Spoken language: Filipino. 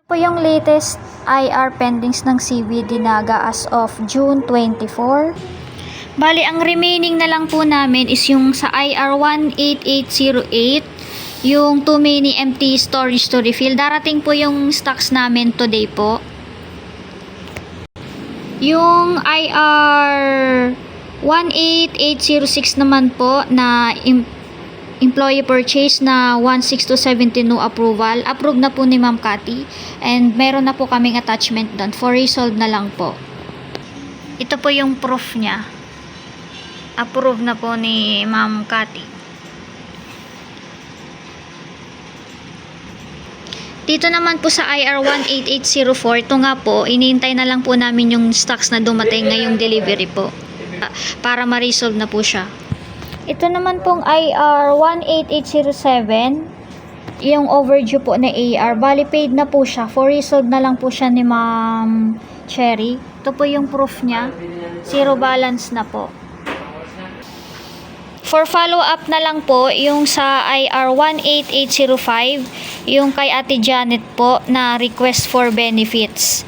Po yung latest IR pendings ng CBD Naga as of June 24. Bali, ang remaining na lang po namin is yung sa IR 18808, yung too many empty storage to refill. Darating po yung stocks namin today po. Yung IR 18806 naman po na employee purchase na 16270 no approval. Approve na po ni Ma'am Cathy. And meron na po kaming attachment doon. For resolve na lang po. Ito po yung proof niya. Approve na po ni Ma'am Cathy. Dito naman po sa IR 18804, ito nga po, iniintay na lang po namin yung stocks na dumating ngayong delivery po. Para ma-resolve na po siya. Ito naman pong IR 18807, yung overdue po na AR. Bali, paid na po siya. For resolve na lang po siya ni Ma'am Cherry. Ito po yung proof niya. Zero balance na po. For follow-up na lang po, yung sa IR 18805, yung kay Ate Janet po na request for benefits.